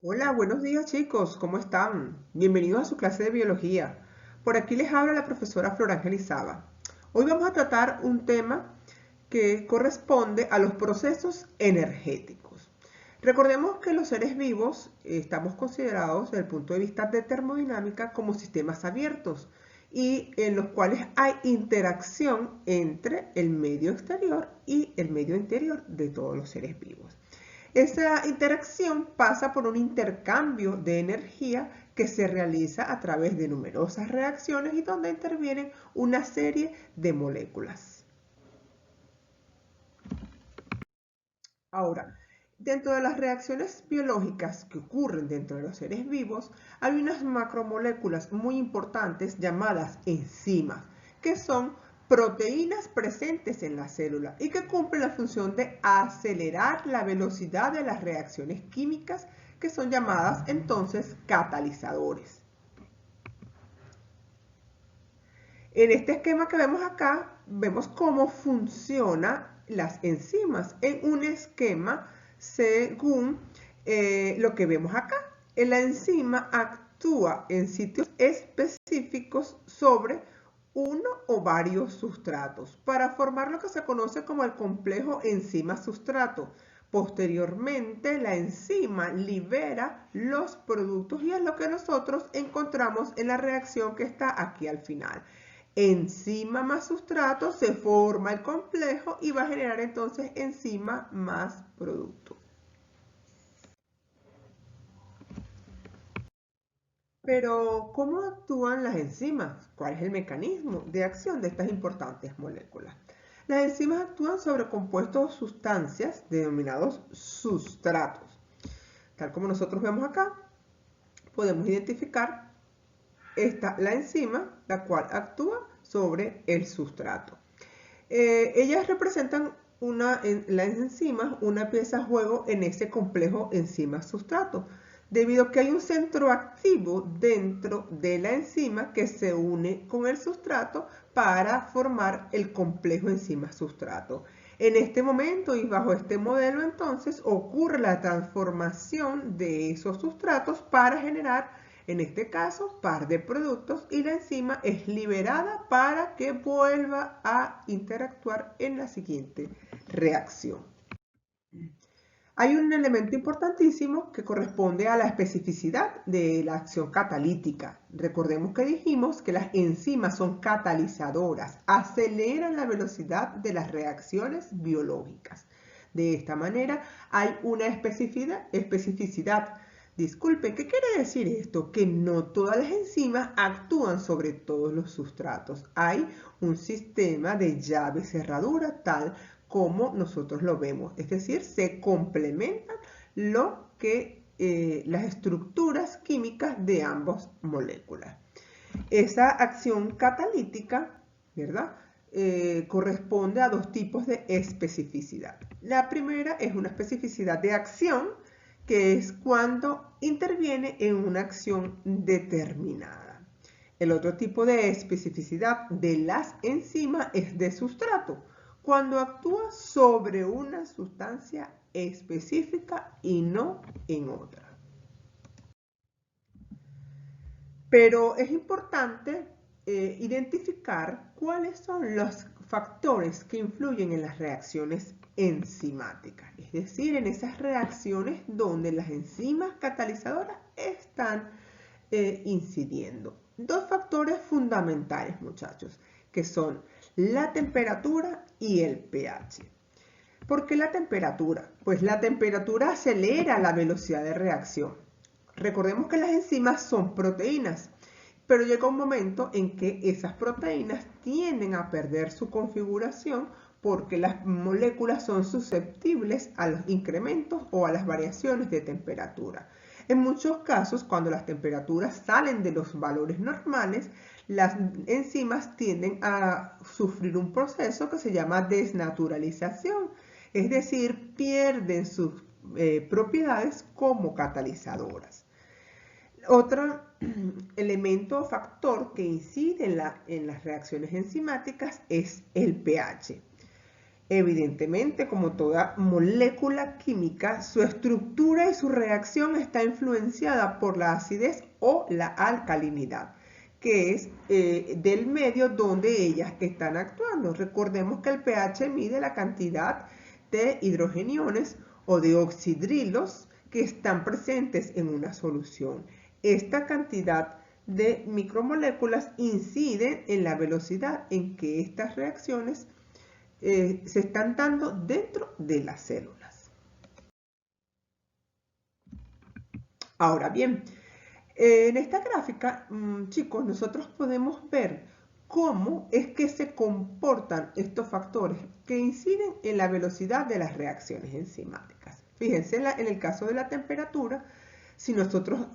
Hola, buenos días chicos, ¿cómo están? Bienvenidos a su clase de biología. Por aquí les habla la profesora Flor Ángel Izaba. Hoy vamos a tratar un tema que corresponde a los procesos energéticos. Recordemos que los seres vivos estamos considerados desde el punto de vista de termodinámica como sistemas abiertos y en los cuales hay interacción entre el medio exterior y el medio interior de todos los seres vivos. Esa interacción pasa por un intercambio de energía que se realiza a través de numerosas reacciones y donde intervienen una serie de moléculas. Ahora, dentro de las reacciones biológicas que ocurren dentro de los seres vivos, hay unas macromoléculas muy importantes llamadas enzimas, que son proteínas presentes en la célula y que cumplen la función de acelerar la velocidad de las reacciones químicas, que son llamadas entonces catalizadores. En este esquema que vemos acá, vemos cómo funcionan las enzimas en un esquema según lo que vemos acá. La enzima actúa en sitios específicos sobre uno o varios sustratos para formar lo que se conoce como el complejo enzima-sustrato. Posteriormente, la enzima libera los productos y es lo que nosotros encontramos en la reacción que está aquí al final. Enzima más sustrato se forma el complejo y va a generar entonces enzima más producto. Pero, ¿cómo actúan las enzimas? ¿Cuál es el mecanismo de acción de estas importantes moléculas? Las enzimas actúan sobre compuestos o sustancias denominados sustratos. Tal como nosotros vemos acá, podemos identificar la enzima, la cual actúa sobre el sustrato. Ellas representan las enzimas una pieza a juego en ese complejo enzima-sustrato, debido a que hay un centro activo dentro de la enzima que se une con el sustrato para formar el complejo enzima-sustrato. En este momento y bajo este modelo entonces ocurre la transformación de esos sustratos para generar, en este caso, par de productos, y la enzima es liberada para que vuelva a interactuar en la siguiente reacción. Hay un elemento importantísimo que corresponde a la especificidad de la acción catalítica. Recordemos que dijimos que las enzimas son catalizadoras, aceleran la velocidad de las reacciones biológicas. De esta manera hay una especificidad. Disculpen, ¿qué quiere decir esto? Que no todas las enzimas actúan sobre todos los sustratos. Hay un sistema de llave-cerradura tal como nosotros lo vemos. Es decir, se complementan las estructuras químicas de ambas moléculas. Esa acción catalítica, ¿verdad? Corresponde a dos tipos de especificidad. La primera es una especificidad de acción, que es cuando interviene en una acción determinada. El otro tipo de especificidad de las enzimas es de sustrato, cuando actúa sobre una sustancia específica y no en otra. Pero es importante identificar cuáles son los factores que influyen en las reacciones enzimáticas, es decir, en esas reacciones donde las enzimas catalizadoras están incidiendo. Dos factores fundamentales, muchachos, que son la temperatura y el pH. ¿Por qué la temperatura? Pues la temperatura acelera la velocidad de reacción. Recordemos que las enzimas son proteínas, pero llega un momento en que esas proteínas tienden a perder su configuración porque las moléculas son susceptibles a los incrementos o a las variaciones de temperatura. En muchos casos, cuando las temperaturas salen de los valores normales, las enzimas tienden a sufrir un proceso que se llama desnaturalización, es decir, pierden sus propiedades como catalizadoras. Otro elemento o factor que incide en las reacciones enzimáticas es el pH. Evidentemente, como toda molécula química, su estructura y su reacción está influenciada por la acidez o la alcalinidad, que es del medio donde ellas están actuando. Recordemos que el pH mide la cantidad de hidrogeniones o de oxidrilos que están presentes en una solución. Esta cantidad de micromoléculas incide en la velocidad en que estas reacciones se están dando dentro de las células. Ahora bien, en esta gráfica, chicos, nosotros podemos ver cómo es que se comportan estos factores que inciden en la velocidad de las reacciones enzimáticas. Fíjense en el caso de la temperatura, si nosotros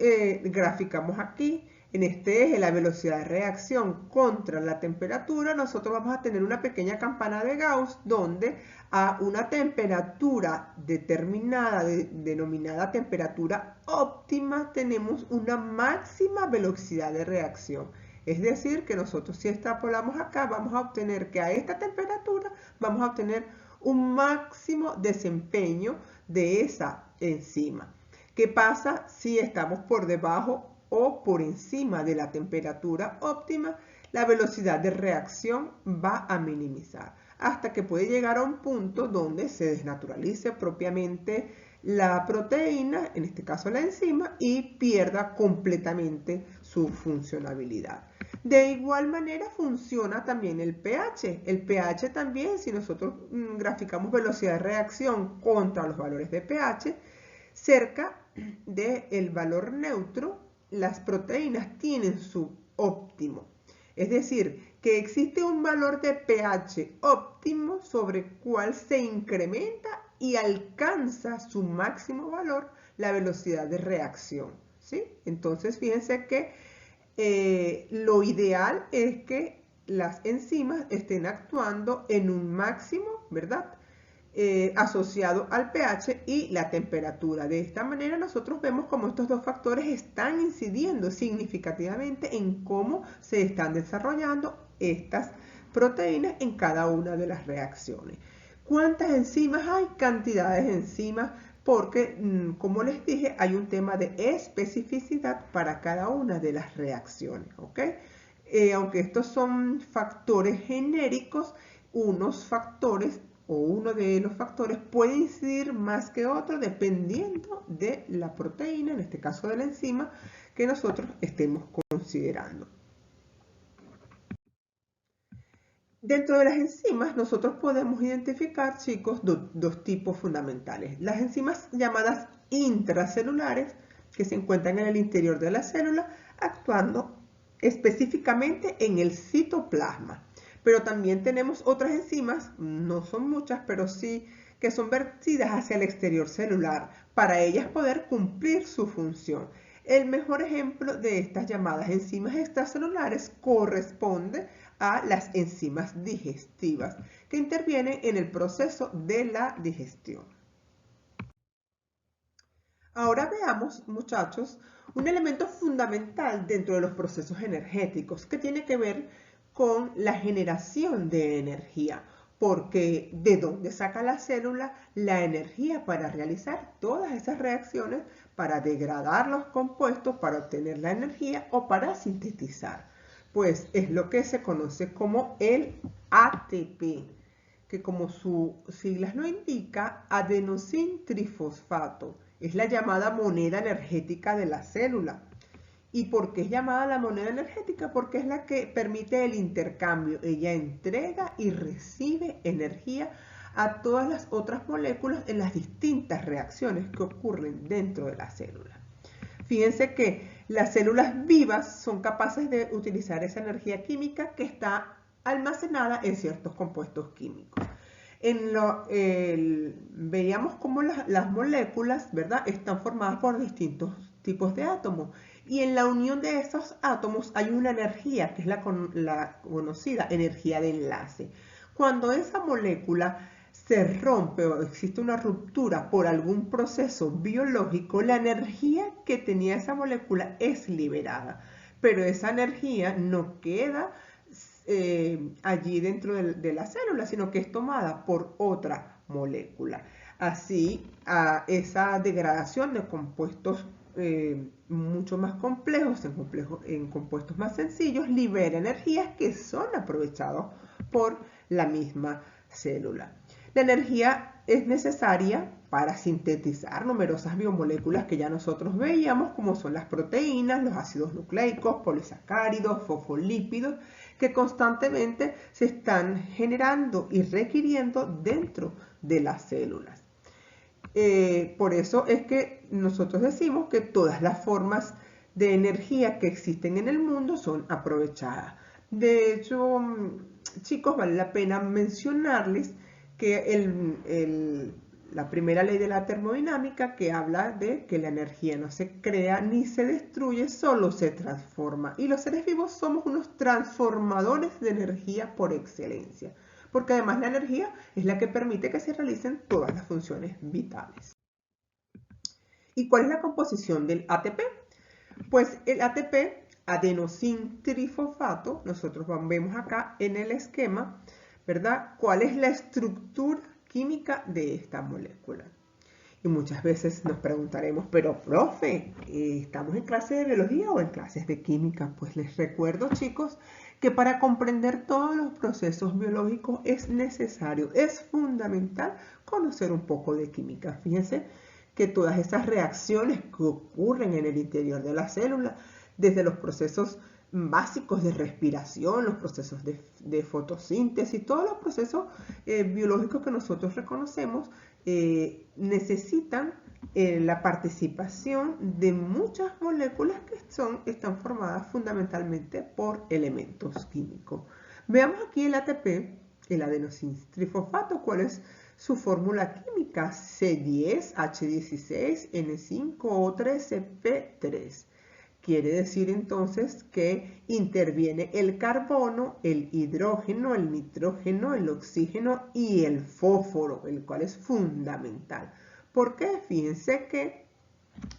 graficamos aquí, en este eje la velocidad de reacción contra la temperatura, nosotros vamos a tener una pequeña campana de Gauss donde a una temperatura determinada, denominada temperatura óptima, tenemos una máxima velocidad de reacción. Es decir, que nosotros si extrapolamos acá, vamos a obtener que a esta temperatura vamos a obtener un máximo desempeño de esa enzima. ¿Qué pasa si estamos por debajo o por encima de la temperatura óptima? La velocidad de reacción va a minimizar hasta que puede llegar a un punto donde se desnaturalice propiamente la proteína, en este caso la enzima, y pierda completamente su funcionalidad. De igual manera funciona también el pH. El pH también, si nosotros graficamos velocidad de reacción contra los valores de pH, cerca del valor neutro, las proteínas tienen su óptimo. Es decir, que existe un valor de pH óptimo sobre el cual se incrementa y alcanza su máximo valor la velocidad de reacción, ¿sí? Entonces, fíjense que lo ideal es que las enzimas estén actuando en un máximo, ¿verdad? Asociado al pH y la temperatura. De esta manera nosotros vemos cómo estos dos factores están incidiendo significativamente en cómo se están desarrollando estas proteínas en cada una de las reacciones. ¿Cuántas enzimas hay? Cantidades de enzimas, porque como les dije, hay un tema de especificidad para cada una de las reacciones, ¿ok? Aunque estos son factores genéricos, unos factores o uno de los factores puede incidir más que otro dependiendo de la proteína, en este caso de la enzima, que nosotros estemos considerando. Dentro de las enzimas nosotros podemos identificar, chicos, dos tipos fundamentales. Las enzimas llamadas intracelulares, que se encuentran en el interior de la célula, actuando específicamente en el citoplasma. Pero también tenemos otras enzimas, no son muchas, pero sí que son vertidas hacia el exterior celular, para ellas poder cumplir su función. El mejor ejemplo de estas llamadas enzimas extracelulares corresponde a las enzimas digestivas, que intervienen en el proceso de la digestión. Ahora veamos, muchachos, un elemento fundamental dentro de los procesos energéticos que tiene que ver con la generación de energía, porque ¿de dónde saca la célula la energía para realizar todas esas reacciones, para degradar los compuestos, para obtener la energía o para sintetizar? Pues es lo que se conoce como el ATP, que como sus siglas lo indica, adenosín trifosfato, es la llamada moneda energética de la célula. ¿Y por qué es llamada la moneda energética? Porque es la que permite el intercambio. Ella entrega y recibe energía a todas las otras moléculas en las distintas reacciones que ocurren dentro de la célula. Fíjense que las células vivas son capaces de utilizar esa energía química que está almacenada en ciertos compuestos químicos. Veíamos cómo las moléculas, ¿verdad?, están formadas por distintos tipos de átomos. Y en la unión de esos átomos hay una energía, que es la conocida energía de enlace. Cuando esa molécula se rompe o existe una ruptura por algún proceso biológico, la energía que tenía esa molécula es liberada. Pero esa energía no queda allí dentro de la célula, sino que es tomada por otra molécula. Así, esa degradación de compuestos mucho más complejos en compuestos más sencillos libera energías que son aprovechados por la misma célula. La energía es necesaria para sintetizar numerosas biomoléculas que ya nosotros veíamos, como son las proteínas, los ácidos nucleicos, polisacáridos, fosfolípidos, que constantemente se están generando y requiriendo dentro de las células. Por eso es que nosotros decimos que todas las formas de energía que existen en el mundo son aprovechadas. De hecho, chicos, vale la pena mencionarles que la primera ley de la termodinámica, que habla de que la energía no se crea ni se destruye, solo se transforma. Y los seres vivos somos unos transformadores de energía por excelencia, porque además la energía es la que permite que se realicen todas las funciones vitales. ¿Y cuál es la composición del ATP? Pues el ATP, adenosín trifosfato, nosotros vemos acá en el esquema, ¿verdad? ¿Cuál es la estructura química de esta molécula? Y muchas veces nos preguntaremos, pero profe, ¿estamos en clase de biología o en clases de química? Pues les recuerdo, chicos, que para comprender todos los procesos biológicos es necesario, es fundamental conocer un poco de química. Fíjense que todas esas reacciones que ocurren en el interior de la célula, desde los procesos básicos de respiración, los procesos de fotosíntesis, todos los procesos biológicos que nosotros reconocemos, necesitan la participación de muchas moléculas que están formadas fundamentalmente por elementos químicos. Veamos aquí el ATP, el adenosín trifosfato. ¿Cuál es su fórmula química? C10H16N5O13P3. Quiere decir entonces que interviene el carbono, el hidrógeno, el nitrógeno, el oxígeno y el fósforo, el cual es fundamental. ¿Por qué? Fíjense que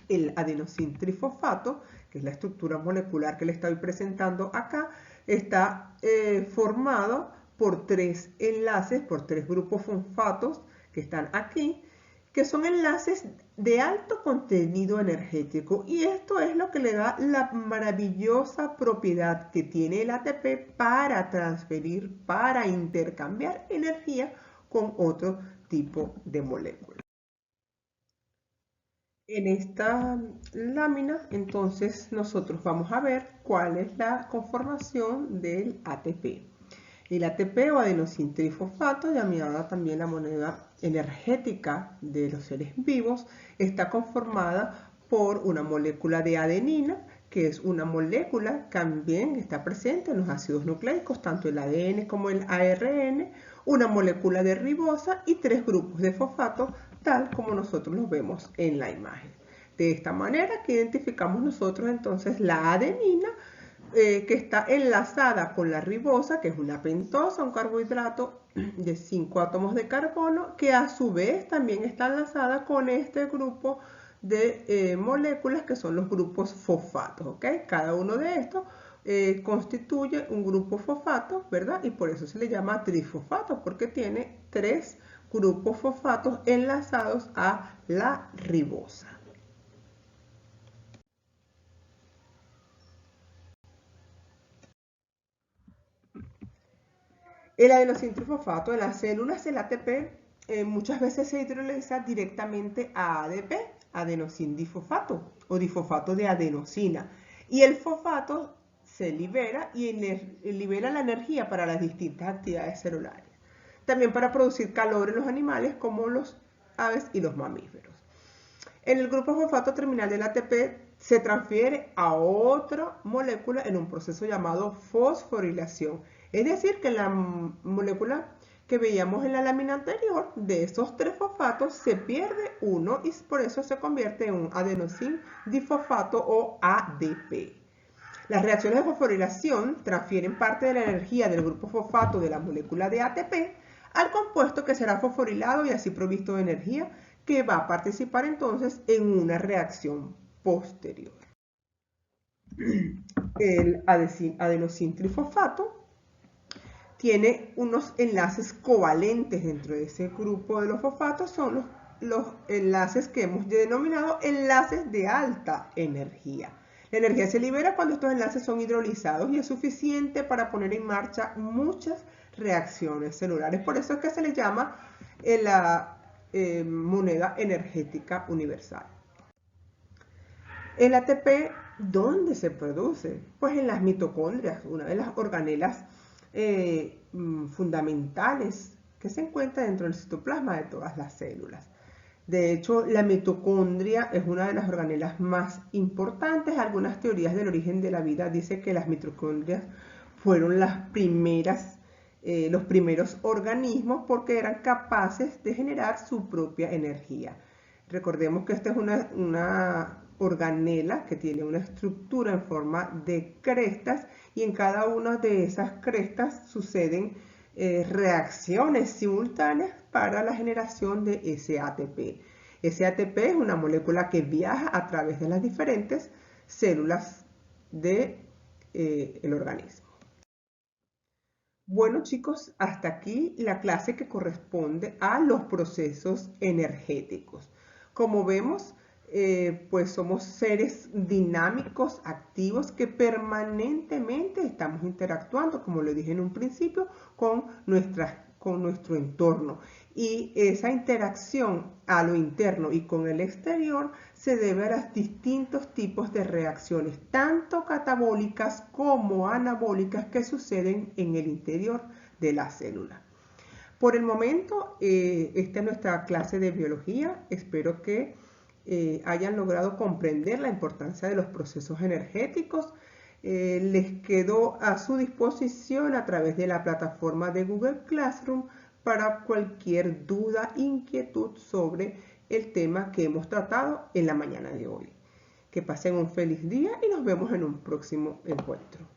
el adenosín trifosfato, que es la estructura molecular que le estoy presentando acá, está formado por tres enlaces, por tres grupos fosfatos que están aquí, que son enlaces de alto contenido energético, y esto es lo que le da la maravillosa propiedad que tiene el ATP para transferir, para intercambiar energía con otro tipo de moléculas. En esta lámina, entonces, nosotros vamos a ver cuál es la conformación del ATP. El ATP o adenosín trifosfato, llamada también la moneda energética de los seres vivos, está conformada por una molécula de adenina, que es una molécula que también está presente en los ácidos nucleicos, tanto el ADN como el ARN, una molécula de ribosa y tres grupos de fosfato, tal como nosotros los vemos en la imagen. De esta manera que identificamos nosotros entonces la adenina, que está enlazada con la ribosa, que es una pentosa, un carbohidrato de 5 átomos de carbono, que a su vez también está enlazada con este grupo de moléculas que son los grupos fosfatos, ¿ok? Cada uno de estos constituye un grupo fosfato, ¿verdad? Y por eso se le llama trifosfato, porque tiene tres grupos fosfatos enlazados a la ribosa. El adenosín trifosfato en las células del ATP muchas veces se hidroliza directamente a ADP, adenosín difosfato o difosfato de adenosina. Y el fosfato se libera y libera la energía para las distintas actividades celulares. También para producir calor en los animales como los aves y los mamíferos. En el grupo fosfato terminal del ATP se transfiere a otra molécula en un proceso llamado fosforilación. Es decir, que la molécula que veíamos en la lámina anterior, de esos tres fosfatos, se pierde uno y por eso se convierte en un adenosín difosfato o ADP. Las reacciones de fosforilación transfieren parte de la energía del grupo fosfato de la molécula de ATP al compuesto que será fosforilado y así provisto de energía, que va a participar entonces en una reacción posterior. El adenosín trifosfato tiene unos enlaces covalentes dentro de ese grupo de los fosfatos, son los enlaces que hemos denominado enlaces de alta energía. La energía se libera cuando estos enlaces son hidrolizados y es suficiente para poner en marcha muchas reacciones celulares. Por eso es que se le llama la moneda energética universal. El ATP, ¿dónde se produce? Pues en las mitocondrias, una de las organelas fundamentales que se encuentra dentro del citoplasma de todas las células. De hecho, la mitocondria es una de las organelas más importantes. Algunas teorías del origen de la vida dicen que las mitocondrias fueron los primeros organismos porque eran capaces de generar su propia energía. Recordemos que esta es una organela que tiene una estructura en forma de crestas y en cada una de esas crestas suceden reacciones simultáneas para la generación de ese ATP. Ese ATP es una molécula que viaja a través de las diferentes células del organismo. Bueno chicos, hasta aquí la clase que corresponde a los procesos energéticos. Como vemos, pues somos seres dinámicos, activos, que permanentemente estamos interactuando, como lo dije en un principio, con nuestro entorno. Y esa interacción a lo interno y con el exterior se debe a los distintos tipos de reacciones, tanto catabólicas como anabólicas, que suceden en el interior de la célula. Por el momento, esta es nuestra clase de biología. Espero que hayan logrado comprender la importancia de los procesos energéticos. Les quedo a su disposición a través de la plataforma de Google Classroom para cualquier duda, inquietud sobre el tema que hemos tratado en la mañana de hoy. Que pasen un feliz día y nos vemos en un próximo encuentro.